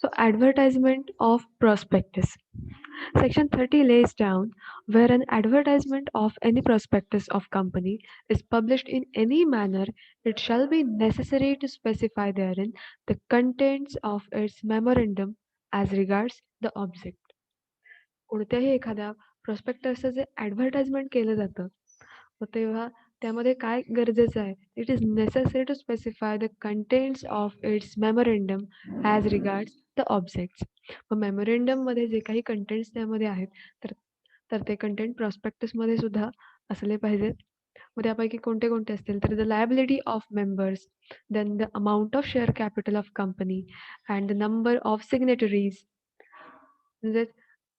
So, advertisement of prospectus. Section 30 lays down where an advertisement of any prospectus of company is published in any manner, it shall be necessary to specify therein the contents of its memorandum as regards the object. कोणत्याही एखाद्या प्रॉस्पेक्टसचं जे advertisement केलं जातं, मग तेव्हा त्यामध्ये काय गरजेचं आहे? It is necessary to specify the contents of its memorandum as regards the objects. मग मेमोरेंडममध्ये जे काही कंटेंट्स त्यामध्ये आहेत, तर तर ते कंटेंट प्रॉस्पेक्टसमध्ये सुद्धा असले पाहिजेत. मग त्यापैकी कोणते कोणते असतील तर the liability of members, then the amount of share capital of company and the number of signatories. म्हणजे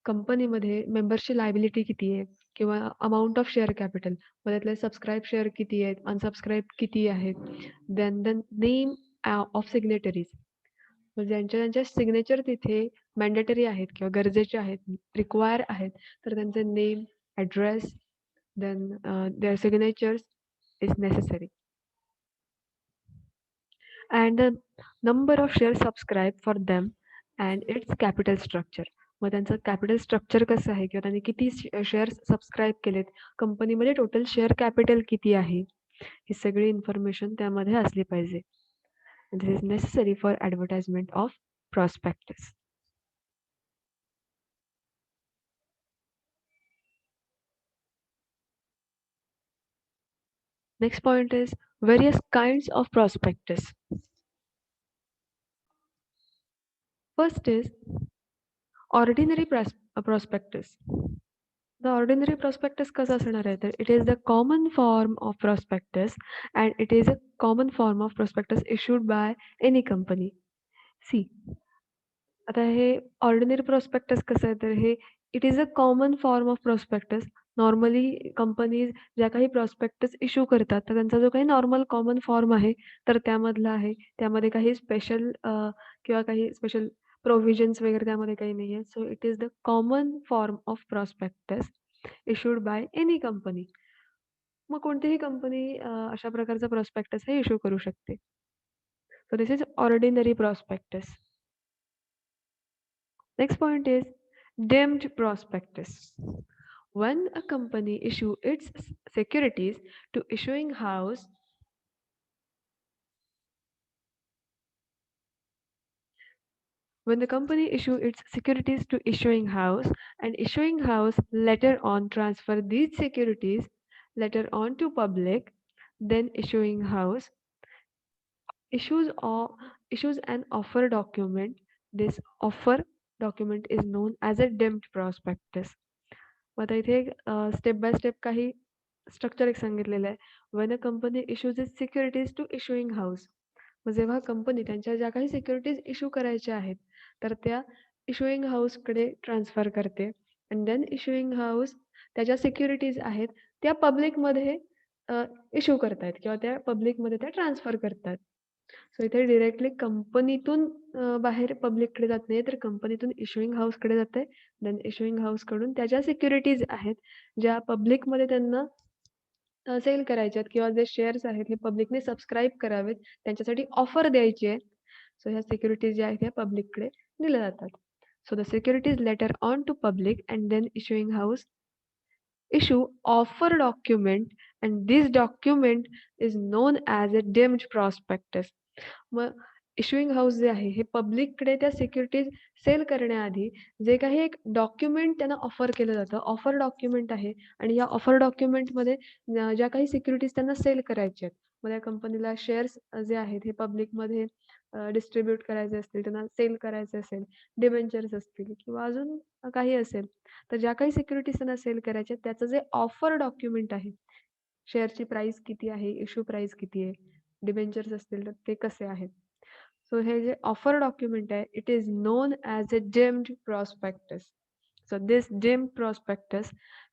कंपनीमध्ये मेंबर्सची लायबिलिटी किती आहे किंवा अमाउंट ऑफ शेअर कॅपिटल, मग त्यातले सबस्क्राईब शेअर किती आहेत, अनसबस्क्राईब किती आहेत, then the name of signatories, म्हणजे ज्यांच्या ज्यांच्या सिग्नेचर तिथे मॅन्डेटरी आहेत किंवा गरजेचे आहेत, रिक्वायर आहेत, तर त्यांचे name, address, then their signatures is necessary and the number of share subscribe for them and its capital structure. मग त्यांचं कॅपिटल स्ट्रक्चर कसं आहे किंवा त्यांनी किती शेअर्स सबस्क्राईब केलेत, कंपनीमध्ये टोटल शेअर कॅपिटल किती आहे, ही सगळी इन्फॉर्मेशन त्यामध्ये असली पाहिजे. This is necessary for advertisement of prospectus. Next point is various kinds of prospectus. First is ordinary prospectus. The ordinary prospectus कसा असणार आहे तर it is the common form of prospectus and it is a common form of prospectus issued by any company. See, आता हे ordinary prospectus कसं आहे तर हे it is a common form of prospectus. Normally companies ज्या काही prospectus issue करतात तर त्यांचा जो काही नॉर्मल कॉमन फॉर्म आहे तर त्यामधला आहे. त्यामध्ये काही स्पेशल किंवा काही स्पेशल प्रोव्हिजन्स वगैरे त्यामध्ये काही नाही आहे. So it is the common form of prospectus issued by any company. मग कोणतीही कंपनी अशा प्रकारचा प्रॉस्पेक्टस हे इश्यू करू शकते. So this is ordinary prospectus. Next point is deemed prospectus. When a company issue its securities to issuing house, when the company issue its securities to issuing house and issuing house later on transfer these securities later on to public, then issuing house issues or issues an offer document. This offer document is known as a deemed prospectus. मग आता इथे step by step काही structure एक सांगितलेलं आहे. When a company issues its securities to issuing house. मग जेव्हा company त्यांच्या ज्या काही सिक्युरिटीज इश्यू करायच्या आहेत तर त्या इश्यूइंग हाऊसकडे ट्रान्सफर करते अँड देन इश्यूइंग हाऊस त्याच्या सिक्युरिटीज आहेत त्या पब्लिकमध्ये इश्यू करतायत किंवा त्या पब्लिकमध्ये त्या ट्रान्सफर करतात. सो इथे डिरेक्टली कंपनीतून बाहेर पब्लिककडे जात नाही, तर कंपनीतून इश्यूइंग हाऊसकडे जाते. देन इश्यूइंग हाऊसकडून त्याच्या सिक्युरिटीज आहेत ज्या पब्लिकमध्ये त्यांना सेल करायचे आहेत किंवा जे शेअर्स आहेत हे पब्लिकने सबस्क्राईब करावेत, त्यांच्यासाठी ऑफर द्यायची आहे. सो ह्या सिक्युरिटीज ज्या आहेत ह्या पब्लिककडे दिल्या जातात. So the securities later on to public and then issuing house issue offer document and this document is known as a deemed prospectus. मग इश्युइंग हाऊस जे आहे हे पब्लिककडे त्या सिक्युरिटीज सेल करण्याआधी जे काही एक डॉक्युमेंट त्यांना ऑफर केलं जातं, ऑफर डॉक्युमेंट आहे आणि या ऑफर डॉक्युमेंटमध्ये ज्या काही सिक्युरिटीज त्यांना सेल करायच्या आहेत, मग त्या कंपनीला शेअर्स जे आहेत हे पब्लिकमध्ये डिस्ट्रीब्यूट करायचे असतील, त्यांना सेल करायचे असेल, डिबेंचर्स असतील किंवा अजून काही असेल, तर ज्या काही सिक्युरिटीज त्यांना सेल करायच्या त्याचं जे ऑफर डॉक्युमेंट आहे, शेअरची प्राइस किती आहे, इश्यू प्राइस किती आहे, डिबेंचर्स असतील तर ते कसे आहेत. सो हे जे ऑफर डॉक्युमेंट आहे it is non as a deemed prospectus. So this deemed prospectus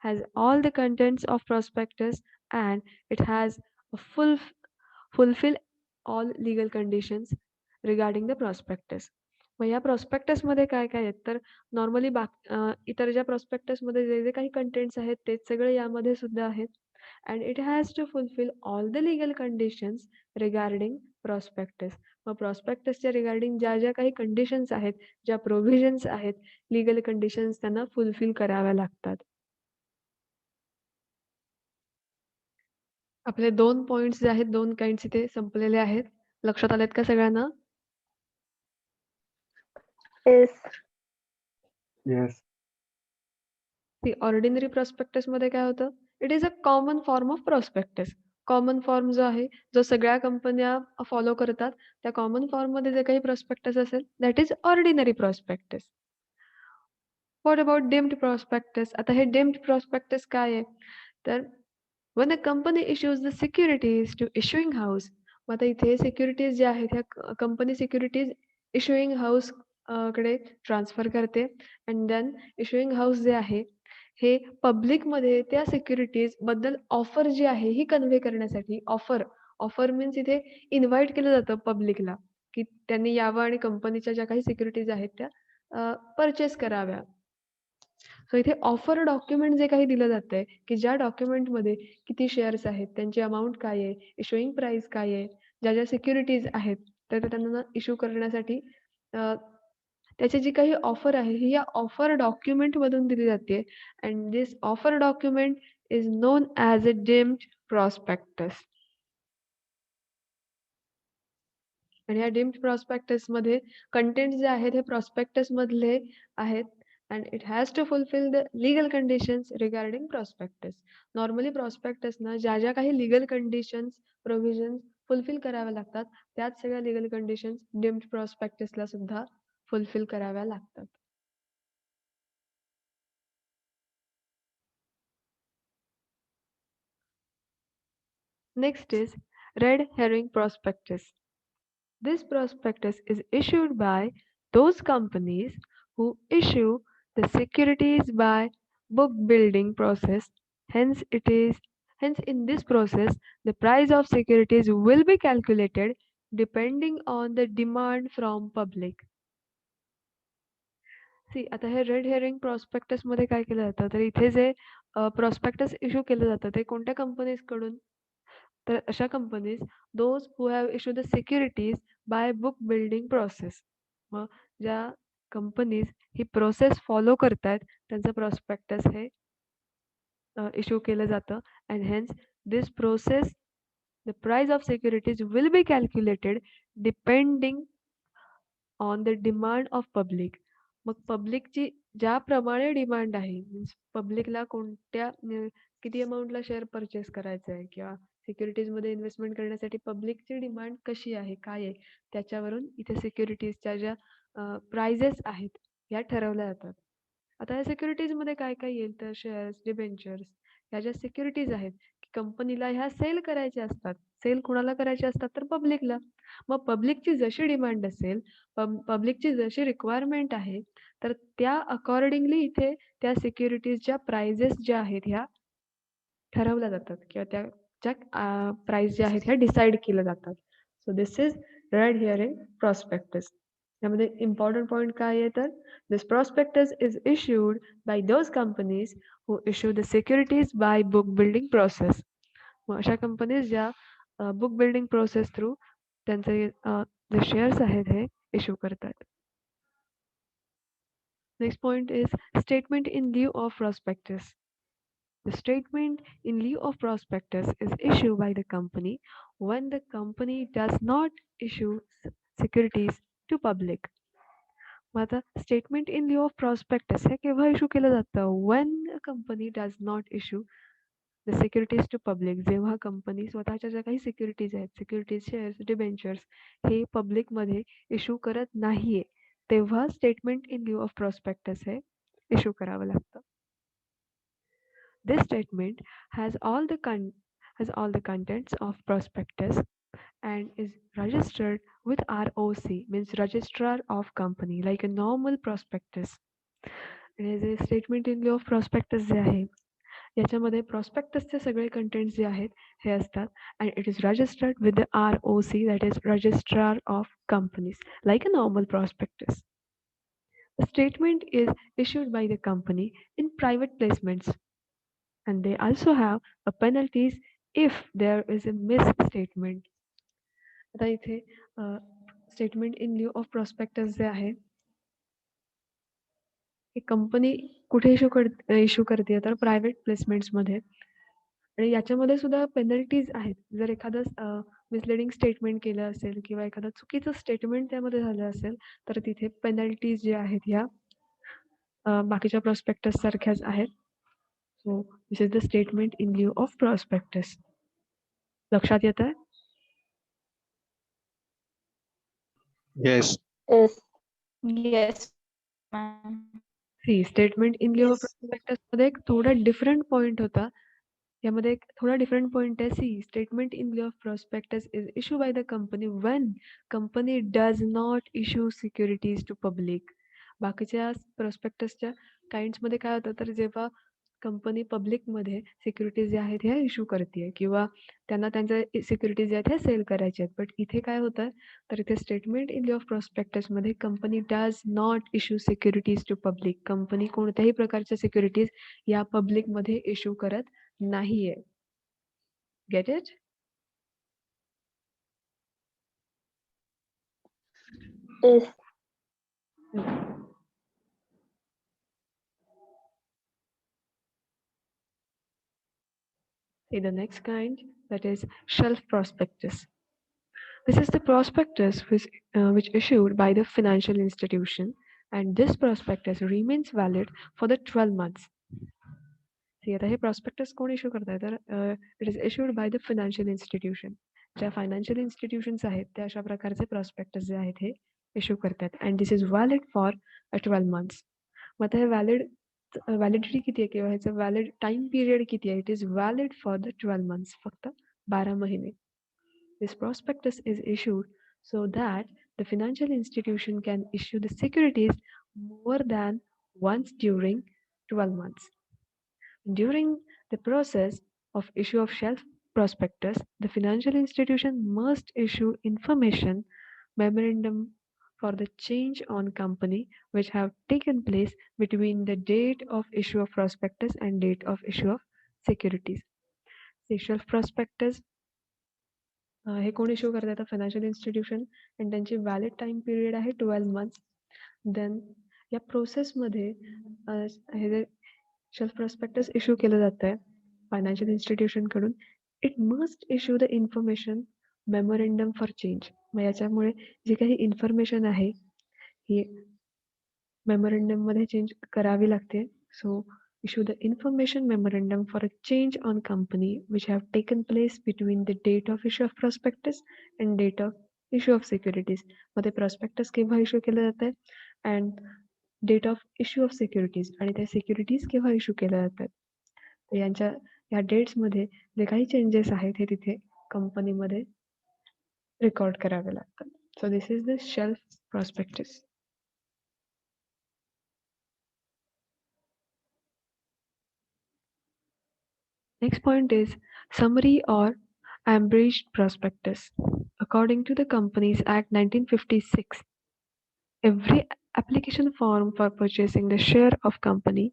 has all the contents of prospectus and it has a fulfill all legal conditions regarding the prospectus. मग या प्रॉस्पेक्टसमध्ये काय काय आहेत तर normally इतर ज्या प्रॉस्पेक्टसमध्ये जे जे काही कंटेंट्स आहेत तेच सगळे यामध्ये सुद्धा आहेत. And it has to fulfil all the legal conditions regarding prospectus. मग प्रॉस्पेक्टसच्या रिगार्डिंग ज्या ज्या काही कंडिशन्स आहेत, ज्या प्रोव्हिजन्स आहेत, लीगल कंडिशन्स त्यांना फुलफिल कराव्या लागतात. आपले 2 पॉइंट्स जे आहेत, 2 काइंड्स इथे संपलेले आहेत. लक्षात आलेत का सगळ्यांना? Yes. Yes. ती ऑर्डिनरी प्रॉस्पेक्टसमध्ये काय होतं? It is a common form of prospectus. Common form जो आहे, जो सगळ्या कंपन्या फॉलो करतात, त्या कॉमन फॉर्ममध्ये जे काही प्रॉस्पेक्टस असेल, that is ordinary prospectus. What about deemed prospectus? आता हे डिम्ड प्रॉस्पेक्टस काय आहे? तर when a company issues the securities to issuing house, मग आता इथे सिक्युरिटीज ज्या आहेत ह्या कंपनी सिक्युरिटीज इश्युइंग हाऊस कडे ट्रान्सफर करते अँड देन इश्युइंग हाऊस जे आहे हे पब्लिकमध्ये त्या सिक्युरिटीज बद्दल ऑफर जी आहे ही कन्व्हे करण्यासाठी ऑफर ऑफर मीन्स इथे इन्व्हाइट केलं जातं पब्लिकला की त्यांनी यावं आणि कंपनीच्या ज्या काही सिक्युरिटीज आहेत त्या परचेस कराव्या. सो इथे ऑफर डॉक्युमेंट जे काही दिलं जातंय, की ज्या डॉक्युमेंटमध्ये किती शेअर्स आहेत, त्यांची अमाउंट काय आहे, इश्युइंग प्राइस काय आहे, ज्या ज्या सिक्युरिटीज आहेत, तर त्या त्यांना इश्यू करण्यासाठी त्याची जी काही ऑफर आहे, ही या ऑफर डॉक्युमेंटमधून दिली जाते and this offer document is non as a deemed prospectus. आणि ह्या डीम्ड प्रॉस्पेक्टसमध्ये कंटेंट जे आहेत हे प्रॉस्पेक्टसमधले आहेत and it has to fulfil the legal conditions regarding prospectus. Normally प्रॉस्पेक्टसना ज्या ज्या काही लीगल कंडिशन्स, प्रोव्हिजन्स फुलफिल कराव्या लागतात, त्याच सगळ्या लीगल कंडिशन्स डीम्ड प्रॉस्पेक्टसला सुद्धा फुलफिल कराव्या लागतात. Next is red herring prospectus. This prospectus is issued by those companies who issue the securities by book building process. Hence in this process the price of securities will be calculated depending on the demand from public. See आता हे red hearing प्रॉस्पेक्टसमध्ये काय केलं जातं, तर इथे जे prospectus issue केलं जातं ते कोणत्या कंपनीजकडून? तर अशा companies those who have issue the securities by book building process. मग ज्या कंपनीज ही प्रोसेस फॉलो करतायत त्यांचं प्रॉस्पेक्टस हे इश्यू केलं जातं and hence this process the price of securities will be calculated depending on the demand of public. मग पब्लिकची ज्याप्रमाणे डिमांड आहे मीन्स पब्लिकला कोणत्या किती अमाऊंटला शेअर परचेस करायचं आहे किंवा सिक्युरिटीजमध्ये इन्व्हेस्टमेंट करण्यासाठी पब्लिकची डिमांड कशी आहे, काय आहे, त्याच्यावरून इथे सिक्युरिटीजच्या ज्या प्राइजेस आहेत ह्या ठरवल्या जातात. आता या सिक्युरिटीजमध्ये काय काय येईल तर शेअर्स, डिबेंचर्स ह्या ज्या सिक्युरिटीज आहेत कंपनीला ह्या सेल करायच्या असतात. सेल कुणाला करायचे असतात तर पब्लिकला. मग पब्लिकची जशी डिमांड असेल, पब्लिकची जशी रिक्वायरमेंट आहे, तर त्या अकॉर्डिंगली इथे त्या सिक्युरिटीजच्या प्राइजेस ज्या आहेत ह्या ठरवल्या जातात किंवा त्याच्या प्राइस ज्या आहेत ह्या डिसाईड केल्या जातात. So this is red herring prospectus. यामध्ये इम्पॉर्टंट पॉईंट काय आहे तर this prospectus is issued by those companies who issue the securities by book building process. मग अशा कंपनीज ज्या बुक बिल्डिंग प्रोसेस थ्रू त्यांचे जे शेअर्स आहेत हे इश्यू करतात. Next point is statement in लिeu of prospectus. The statement in lieu of prospectus is issued by the company when the company does not issue securities to public. मग आता statement in लिeu of prospectus हे केव्हा issue केलं जातं? when a company does not issue the securities to public. जेव्हा company स्वतःच्या ज्या काही सिक्युरिटीज आहेत, सिक्युरिटीज, शेअर्स, डिबेंचर्स हे पब्लिकमध्ये इश्यू करत नाहीये, तेव्हा स्टेटमेंट इन लिeu of prospectus हे इश्यू करावं लागतं. This statement has all the contents of prospectus and is registered with ROC, means registrar of company, like a normal prospectus. आणि जे स्टेटमेंट इन लिeu of prospectus जे आहे याच्यामध्ये प्रॉस्पेक्टसचे सगळे कंटेंट्स जे आहेत हे असतात and it is registered with the ROC, that is registrar of companies, like a normal prospectus. The statement is issued by the company in private placements and they also have a penalties if there is a misstatement. आता इथे statement in lieu of prospectus जे आहे ही company कुठे issue करते तर private प्लेसमेंट्समध्ये आणि याच्यामध्ये सुद्धा पेनल्टीज आहेत. जर एखादं मिसलीडिंग स्टेटमेंट केलं असेल किंवा एखादं चुकीचं स्टेटमेंट त्यामध्ये झालं असेल, तर तिथे पेनल्टीज ज्या आहेत ह्या बाकीच्या प्रॉस्पेक्टस सारख्याच आहेत. So this is the statement in lieu of prospectus. लक्षात येतंय? Yes. Yes. Yes, ma'am. Statement in lieu of Yes. प्रॉस्पेक्टसमध्ये एक थोडा डिफरंट पॉइंट होता. यामध्ये एक थोडा डिफरंट पॉइंट आहे. Statement in lieu of prospectus is issue by the company when company does not issue securities to public. बाकीच्या प्रॉस्पेक्टसच्या काइंड्समध्ये काय होतं तर जेव्हा कंपनी पब्लिकमध्ये सिक्युरिटीज ज्या आहेत ह्या इश्यू करते किंवा त्यांना त्यांच्या सिक्युरिटीज ज्या आहेत ह्या सेल करायच्या आहेत. बट इथे काय होतं तर इथे स्टेटमेंट इन लिeu ऑफ प्रॉस्पेक्टसमध्ये company does not issue securities to public. Company कोणत्याही प्रकारच्या सिक्युरिटीज या पब्लिकमध्ये इश्यू करत नाहीये. Get it? Yes. See the next kind, that is shelf prospectus. This is the prospectus which issued by the financial institution, and this prospectus remains valid for the 12 months. See, आता हे prospectus कोण issue करताय तर it is issued by the financial institution. ज्या financial institutions आहेत त्या अशा प्रकारचे प्रॉस्पेक्टस जे आहेत हे इश्यू करतात and this is valid for 12 months. मग आता हे व्हॅलिडिटी किती आहे किंवा ह्याचं व्हॅलिड टाइम पिरियड किती आहे? It is valid for the 12 months, फक्त 12 महिने. This prospectus is issued so that the financial institution can issue the securities more than once during 12 months. During the process of issue of shelf prospectus, the financial institution must issue information memorandum for the change on company which have taken place between the date of issue of prospectus and date of issue of securities. The shelf prospectus हे कोण issue करतात तर financial institution आणि त्यांची valid time period आहे 12 months. Then या प्रोसेसमध्ये हे जे शेल्फ प्रॉस्पेक्टस इश्यू केलं जातं आहे फायनान्शियल इन्स्टिट्यूशनकडून, it must issue the information memorandum for change. मग याच्यामुळे जी काही इन्फॉर्मेशन आहे ही मेमोरेंडममध्ये चेंज करावी लागते. So issue the information memorandum for a change on company which have taken place between the date of issue of prospectus and date of issue of securities. मध्ये prospectus केव्हा issue केलं जातं and date of issue of securities आणि त्या securities केव्हा issue केल्या जातात तर यांच्या या डेट्समध्ये जे काही चेंजेस आहेत हे तिथे कंपनीमध्ये रेकॉर्ड करावे लागतात. So this is the shelf prospectus. Next point is summary or abridged prospectus. According to the Companies Act 1956, every application form for purchasing the share of company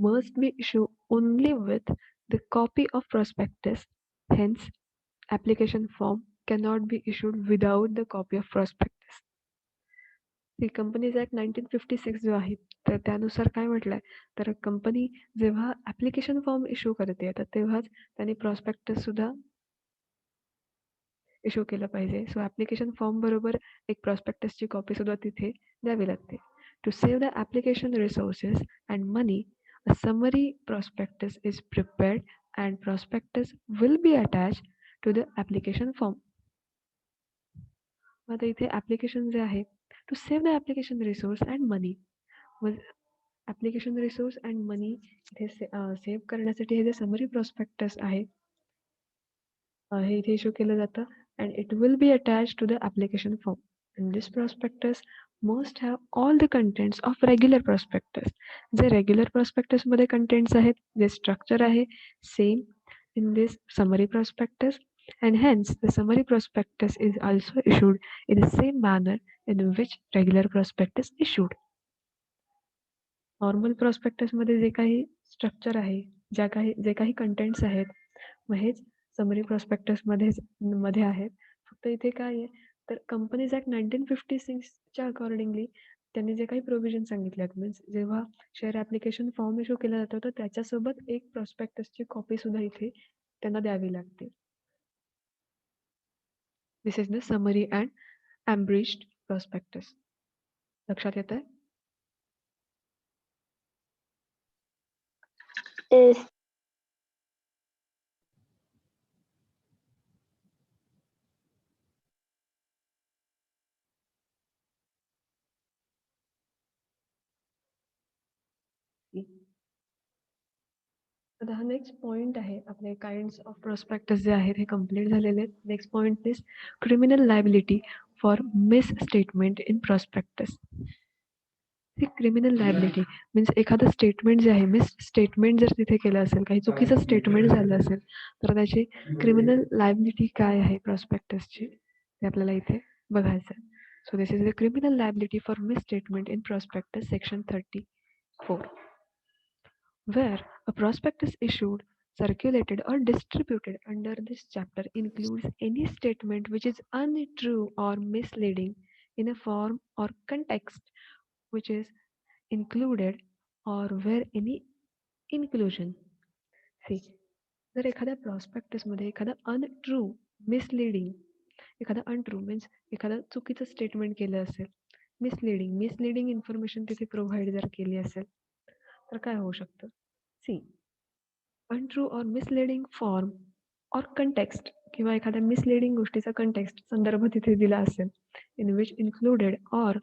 must be issued only with the copy of prospectus. Hence, application form cannot be issued without the copy of prospectus. The Companies Act 1956 जो आहे तर त्यानुसार काय म्हटलंय तर company जेव्हा application form issue करते तर तेव्हाच त्यांनी प्रॉस्पेक्टस सुद्धा इश्यू केलं पाहिजे. सो ऍप्लिकेशन फॉर्म बरोबर एक प्रॉस्पेक्टसची कॉपी सुद्धा तिथे द्यावी लागते. To save the application resources and money, a summary prospectus is prepared and prospectus will be attach to the application form. आता इथे ऍप्लिकेशन जे आहे to save the application resource and money, मग ऍप्लिकेशन रिसोर्स अँड मनी इथे save करण्यासाठी हे जे summary prospectus आहे हे इथे इश्यू केलं जातं and it will be attach to the application form. And this prospectus must have all the contents of regular prospectus. जे रेग्युलर प्रॉस्पेक्टसमध्ये कंटेंट्स आहेत, जे स्ट्रक्चर आहे same in this summary prospectus, and hence the summary prospectus is also issued in the same manner in which regular prospectus issued. Normal prospectus मध्ये जे काही structure आहे, जे काही कंटेंट्स आहेत मग हेच समरी प्रॉस्पेक्टस मध्ये आहे. फक्त इथे काय आहे तर कंपनीज ॲक्ट 1956च्या अकॉर्डिंगली त्यांनी जे काही प्रोव्हिजन सांगितल्यात मीन्स जेव्हा शेअर ॲप्लिकेशन फॉर्म इश्यू केला जातो तर त्याच्यासोबत एक प्रॉस्पेक्टसची कॉपीसुद्धा इथे त्यांना द्यावी लागते. This is the summary and abridged prospectus. लक्षात येतंय? Yes. आता हा नेक्स्ट पॉईंट आहे आपले काइंड्स ऑफ प्रॉस्पेक्टस जे आहेत हे कंप्लीट झालेले आहेत. Next point is criminal liability for mis statement in prospectus. He criminal liability means एखादं स्टेटमेंट जे आहे मिस स्टेटमेंट जर तिथे केलं असेल, काही चुकीचं स्टेटमेंट झालं असेल तर त्याची क्रिमिनल लायबिलिटी काय आहे प्रॉस्पेक्टसची ते आपल्याला इथे बघायचं आहे. So this is the criminal liability for mis statement in prospectus section 34. Where a prospectus issued, circulated, or distributed under this chapter includes any statement which is untrue or misleading in a form or context which is included or where any inclusion. See, जर एखाद्या प्रॉस्पेक्टसमध्ये एखादा untrue misleading एखादा untrue means एखादं चुकीचं statement केलं असेल, misleading information तिथे provide जर केली असेल तर काय होऊ शकतं? See, untrue or misleading form or context किंवा एखाद्या मिसलिडिंग गोष्टीचा कंटेक्स्ट संदर्भ तिथे दिला असेल in which included or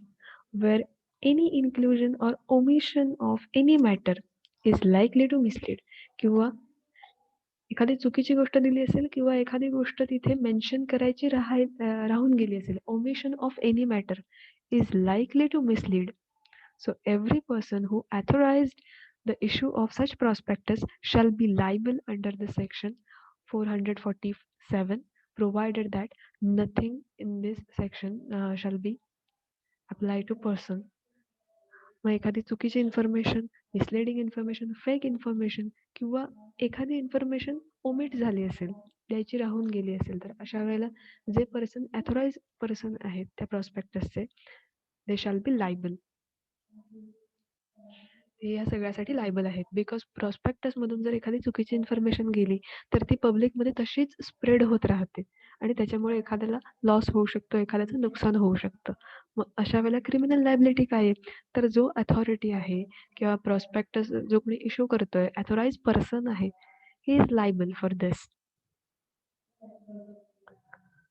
where any inclusion or omission of any matter is likely to mislead किंवा एखादी चुकीची गोष्ट दिली असेल किंवा एखादी गोष्ट तिथे मेन्शन करायची राहून गेली असेल, omission of any matter is likely to mislead. So every person who authorized the issue of such prospectus shall be liable under the section 447 provided that nothing in this section shall be applied to person. मग एखादी चुकीची information, misleading information, fake information किंवा एखादी information omit झाली असेल, द्यायची राहून गेली असेल तर अशा वेळेला जे पर्सन ॲथोराइज पर्सन आहेत त्या प्रॉस्पेक्टसचे दे शॅल बी लायबल. ते या सगळ्यासाठी लायबल आहेत बिकॉज प्रॉस्पेक्टसमधून जर एखादी चुकीची इन्फॉर्मेशन गेली तर ती पब्लिकमध्ये तशीच स्प्रेड होत राहते आणि त्याच्यामुळे एखाद्याला लॉस होऊ शकतो, एखाद्याचं नुकसान होऊ शकतं. मग अशा वेळेला क्रिमिनल लायबिलिटी काय आहे तर जो अथॉरिटी आहे किंवा प्रॉस्पेक्टस जो कोणी इश्यू करतोय अथॉराइज पर्सन आहे ही is liable for this.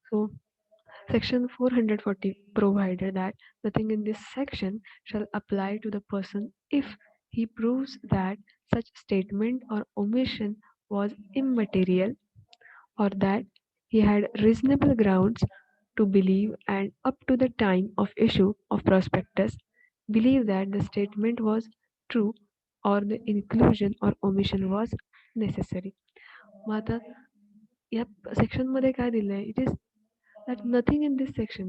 So Section 440 provided that nothing in this section shall apply to the person if he proves that such statement or omission was immaterial or that he had reasonable grounds to believe and up to the time of issue of prospectus believe that the statement was true or the inclusion or omission was necessary. मग आता या सेक्शनमध्ये काय दिलंय it is that nothing in this section.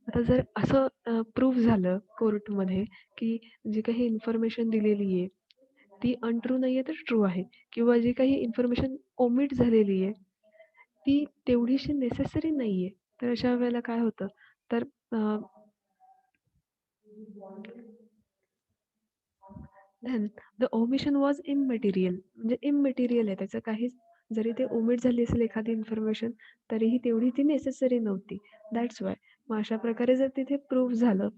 आता जर असं proof झालं कोर्टमध्ये की जी काही इन्फॉर्मेशन दिलेली आहे ती अनट्रू नाहीये तर ट्रू आहे किंवा जी काही इन्फॉर्मेशन ओमिट झालेली आहे ती तेवढीशी नेसेसरी नाहीये तर अशा वेळेला काय होतं तर देन द ओमिशन वॉज इममेटेरियल म्हणजे इममेटेरियल आहे त्याचं काहीच जरी ते ओमिट झाली असेल एखादी इन्फॉर्मेशन तरीही तेवढी ती नेसेसरी नव्हती. दॅट्स वाय मग अशा प्रकारे जर तिथे प्रूफ झालं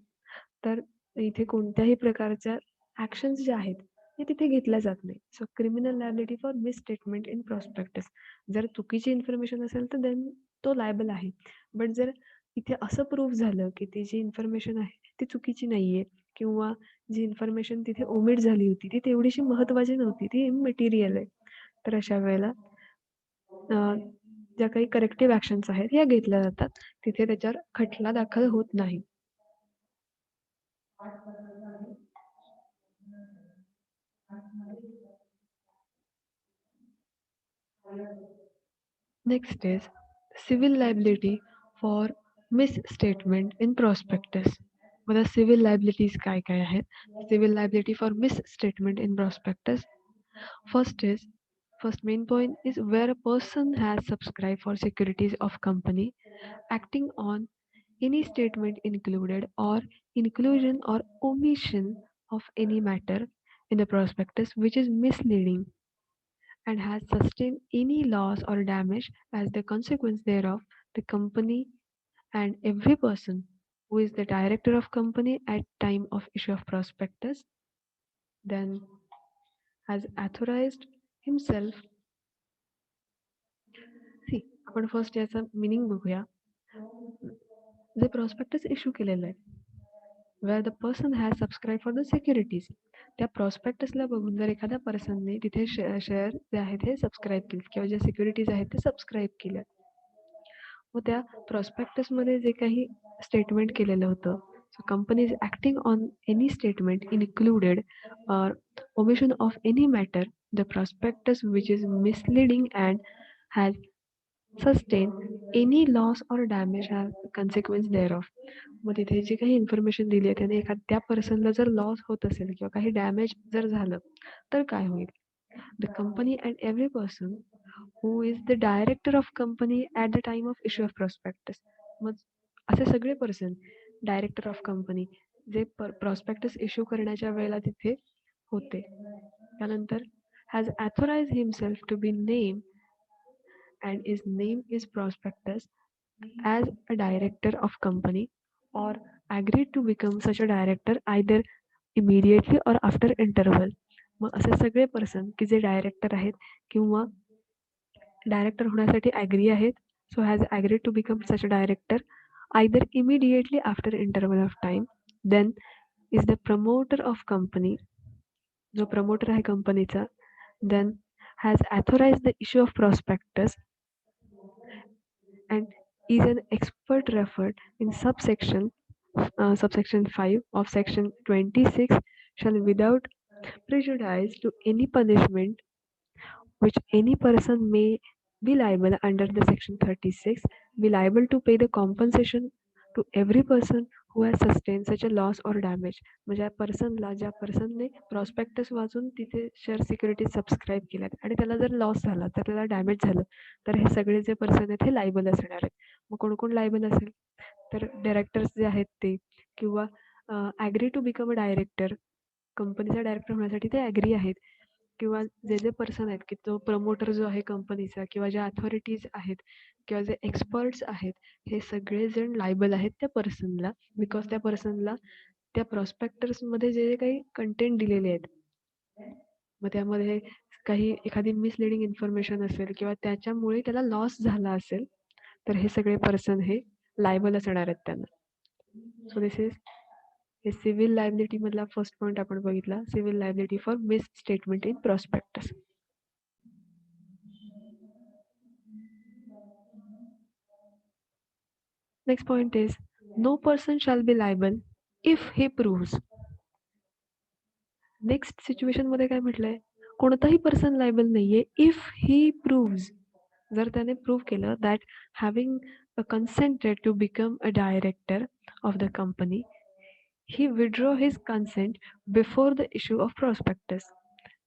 तर इथे कोणत्याही प्रकारच्या ॲक्शन्स ज्या आहेत ते तिथे घेतल्या जात नाही. So criminal liability for mis statement in prospectus जर चुकीची इन्फॉर्मेशन असेल तर देन तो लायबल आहे. बट जर इथे असं प्रूफ झालं की ती जी इन्फॉर्मेशन आहे ती चुकीची नाहीये किंवा जी इन्फॉर्मेशन तिथे ओमिट झाली होती ती तेवढीशी महत्त्वाची नव्हती, ती इममेटेरियल आहे, तर अशा वेळेला ज्या काही करेक्टिव्ह ॲक्शन्स आहेत या घेतल्या जातात. तिथे त्याच्यावर खटला दाखल होत नाही. Next is civil liability for misstatement in prospectus. मला सिव्हिल लायबिलिटीज काय काय आहेत? Civil liability for misstatement in prospectus. First is First main point is where a person has subscribed for securities of company acting on any statement included or inclusion or omission of any matter in the prospectus which is misleading and has sustained any loss or damage as the consequence thereof, the company and every person who is the director of company at time of issue of prospectus then has authorized himself. See आपण first याचा meaning बघूया. जे prospectus issue केलेलं आहे where the person has subscribe for the securities त्या प्रॉस्पेक्टसला बघून जर एखाद्या पर्सनने तिथे शेअर जे आहेत हे सबस्क्राईब केले किंवा ज्या सिक्युरिटीज आहेत ते सबस्क्राईब केल्या मग त्या प्रॉस्पेक्टसमध्ये जे काही स्टेटमेंट केलेलं होतं so company is acting on any statement included or omission of any matter the prospectus which is misleading and has sustain any loss or damage has consequence there of मग तिथे जी काही इन्फॉर्मेशन दिली आहे त्याने एखाद्या पर्सनला जर लॉस होत असेल किंवा काही डॅमेज जर झालं तर काय होईल the company and every person who is the director of company at the time of issue of prospectus मग असे सगळे पर्सन डायरेक्टर ऑफ कंपनी जे प्रॉस्पेक्टस इश्यू करण्याच्या वेळेला तिथे होते त्यानंतर has authorise himself to be name and his name is prospectus as a director of company or agreed to become such a director either immediately or after interval मग असे सगळे person की जे डायरेक्टर आहेत किंवा डायरेक्टर होण्यासाठी agree आहेत so has agreed to become such a director either immediately after interval of time then is the promoter of company जो प्रमोटर आहे कंपनीचा then has authorise the issue of prospectus and is an expert referred in subsection 5 of section 26 shall without prejudice to any punishment which any person may be liable under the section 36 be liable to pay the compensation to every person who has sustained such a loss or damage म्हणजे पर्सनला ज्या पर्सनने prospectus वाचून तिथे share security subscribe केल्यात आणि त्याला जर loss झाला तर त्याला डॅमेज झालं तर हे सगळे जे पर्सन आहेत हे लायबल असणार आहेत मग कोण कोण लायबल असेल तर डायरेक्टर्स जे आहेत ते किंवा agree to become a director कंपनीचा डायरेक्टर होण्यासाठी ते ॲग्री आहेत किंवा जे जे पर्सन आहेत की तो प्रमोटर जो आहे कंपनीचा किंवा ज्या अथॉरिटीज आहेत किंवा जे एक्सपर्ट्स आहेत हे सगळेजण लायबल आहेत त्या पर्सनला बिकॉज त्या पर्सनला त्या प्रॉस्पेक्टर्समध्ये जे जे काही कंटेंट दिलेले आहेत मग त्यामध्ये काही एखादी मिसलिडिंग इन्फॉर्मेशन असेल किंवा त्याच्यामुळे त्याला लॉस झाला असेल तर हे सगळे पर्सन हे लायबल असणार आहेत त्यांना सो दिस इज हे सिव्हिल लायबिलिटी मधला फर्स्ट पॉईंट आपण बघितला civil liability for mis statement in prospectus next point is no person shall be liable if he proves next situation मध्ये काय म्हटलंय कोणताही पर्सन लायबल नाहीये इफ ही प्रूव्ज जर त्याने प्रूव्ह केलं that having consented to become a director of the company he withdraw his consent before the issue of prospectus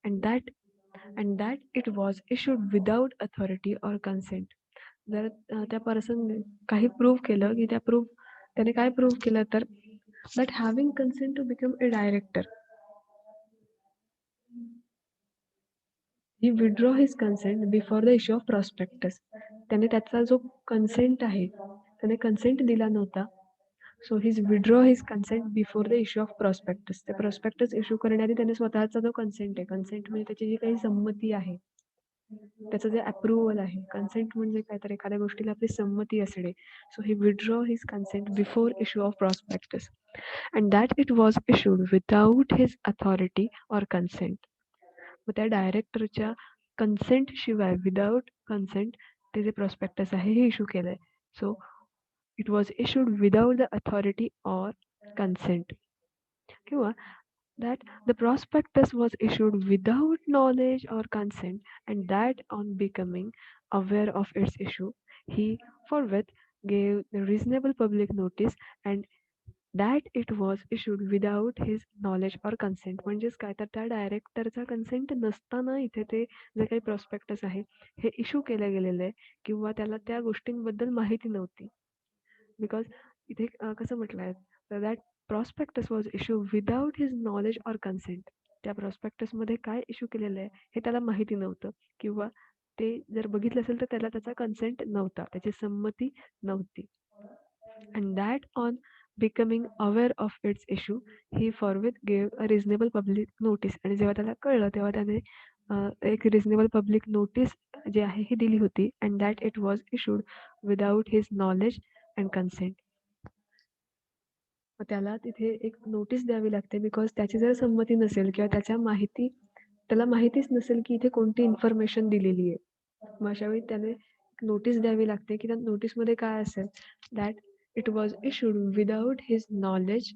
and that it was issued without authority or consent जर त्या पर्सनने काही prove केलं की त्याने काय प्रूव्ह केलं तर that having consent to become a director he withdraw his consent before the issue of prospectus त्याने त्याचा जो कन्सेंट आहे त्याने कन्सेंट दिला नव्हता so his withdraw his consent before the issue of prospectus त्या प्रॉस्पेक्टस इश्यू करण्याआधी त्याने स्वतःचा जो कन्सेंट आहे कन्सेंट म्हणजे त्याची जी काही संमती आहे त्याचं जे अप्रुव्हल आहे कन्सेंट म्हणजे काय तर एखाद्या गोष्टीला आपली संमती असणे so he withdraw his consent before issue of prospectus and that it was issued without his authority or consent मग त्या डायरेक्टरच्या कन्सेंट शिवाय विदाऊट कन्सेंट ते जे प्रॉस्पेक्टस आहे हे इश्यू केलंय so it was issued without the authority or consent किंवा that the prospectus was issued without knowledge or consent and that on becoming aware of its issue he forthwith gave the reasonable public notice and that it was issued without his knowledge or consent. म्हणजेच काय, तर त्या डायरेक्टरचा consent नसताना इथे ते जे काही prospectus आहे हे इश्यू केलं गेलेलं आहे, किंवा त्याला त्या गोष्टींबद्दल माहिती नव्हती. बिकॉज इथे कसं म्हटलं आहे, तर that prospectus was issue without his knowledge or consent. त्या प्रॉस्पेक्टसमध्ये काय इश्यू केलेलं आहे हे त्याला माहिती नव्हतं, किंवा ते जर बघितलं असेल तर त्याला त्याचा कन्सेंट नव्हता, त्याची संमती नव्हती. And that on becoming aware of its issue, he forthwith gave a reasonable public notice. आणि जेव्हा त्याला कळलं तेव्हा त्याने एक रिझनेबल पब्लिक नोटीस जी आहे ही दिली होती. And that it was issued without his knowledge and consent. त्याला तिथे एक नोटीस द्यावी लागते, बिकॉज त्याची जर संमती नसेल किंवा त्याला माहितीच नसेल की इथे कोणती इन्फॉर्मेशन दिलेली आहे, मग अशावेळी त्याने नोटीस द्यावी लागते, की त्या नोटीसमध्ये काय असेल, that it was issued without his knowledge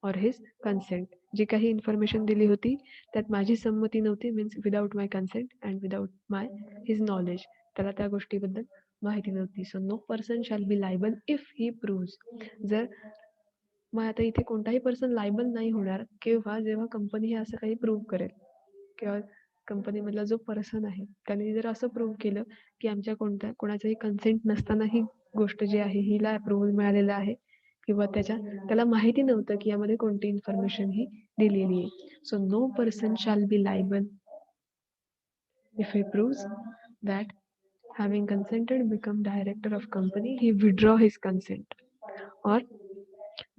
or his consent. जी काही इन्फॉर्मेशन दिली होती त्यात माझी संमती नव्हती, means without my consent and without my his knowledge. त्याला त्या गोष्टीबद्दल माहिती नव्हती. So no person shall be liable if he proves. जर मग आता इथे कोणताही पर्सन लायबल नाही होणार जेव्हा कंपनी हे असं काही प्रूव्ह करेल, किंवा कंपनीमधला जो पर्सन आहे त्याने जर असं प्रूव्ह केलं की आमच्या कोणाचाही कन्सेंट नसताना ही गोष्ट जी आहे हिला अप्रुव्हल मिळालेलं आहे, किंवा त्याला माहिती नव्हतं की यामध्ये कोणती इन्फॉर्मेशन ही दिलेली आहे. So no person shall be liable if he proves that having consented become director of company, he withdraw his consent or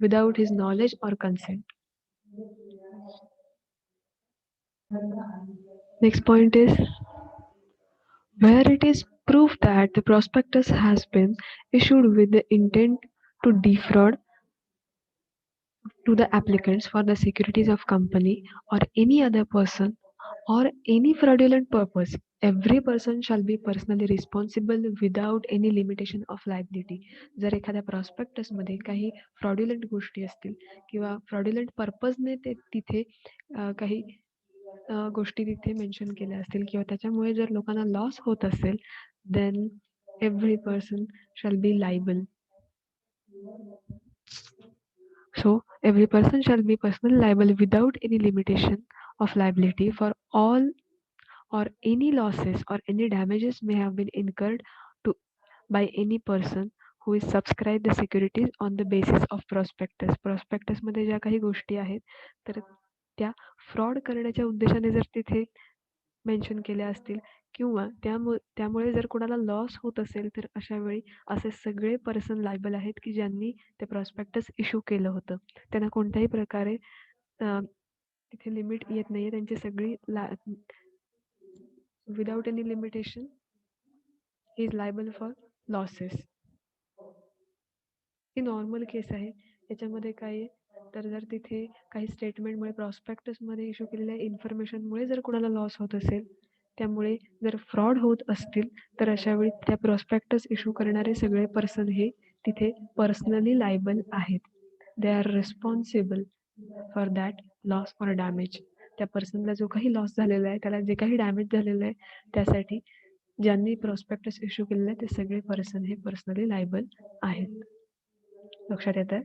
without his knowledge or consent. Next point is where it is proof that the prospectus has been issued with the intent to defraud to the applicants for the securities of company or any other person or any fraudulent purpose. Every person shall be personally responsible without any limitation of liability. जर एखाद्या प्रॉस्पेक्टसमध्ये काही fraudulent गोष्टी असतील किंवा fraudulent पर्पजने ते तिथे काही गोष्टी तिथे मेन्शन केल्या असतील किंवा त्याच्यामुळे जर लोकांना लॉस होत असेल, then every person shall be liable. So every person shall be personally liable without any limitation of liability for all or any losses or any damages may have been incurred to by any person who is subscribed the securities on the basis of prospectus. Prospectus मध्ये ज्या काही गोष्टी आहेत तर त्या fraud करण्याच्या उद्देशाने जर तिथे मेन्शन केल्या असतील किंवा त्यामुळे जर कोणाला लॉस होत असेल, तर अशा वेळी असे सगळे पर्सन लायबल आहेत की ज्यांनी ते प्रॉस्पेक्टस इश्यू केलं होतं. त्यांना कोणत्याही प्रकारे तिथे लिमिट येत नाहीये, त्यांची सगळी without any limitation he is liable for losses. ही नॉर्मल केस आहे. याच्यामध्ये काय आहे, तर जर तिथे काही स्टेटमेंटमुळे प्रॉस्पेक्टसमध्ये इश्यू केलेल्या इन्फॉर्मेशनमुळे जर कोणाला लॉस होत असेल, त्यामुळे जर फ्रॉड होत असतील, तर अशा वेळी त्या प्रॉस्पेक्टस इश्यू करणारे सगळे पर्सन हे तिथे पर्सनली लायबल आहेत. They are responsible for that loss or damage. त्या पर्सनला जो काही लॉस झालेला आहे, त्याला जे काही डॅमेज झालेलं आहे, त्यासाठी ज्यांनी प्रॉस्पेक्टस इश्यू केलेलं आहे ते सगळे पर्सन हे पर्सनली लायबल आहेत. लक्षात येत आहे?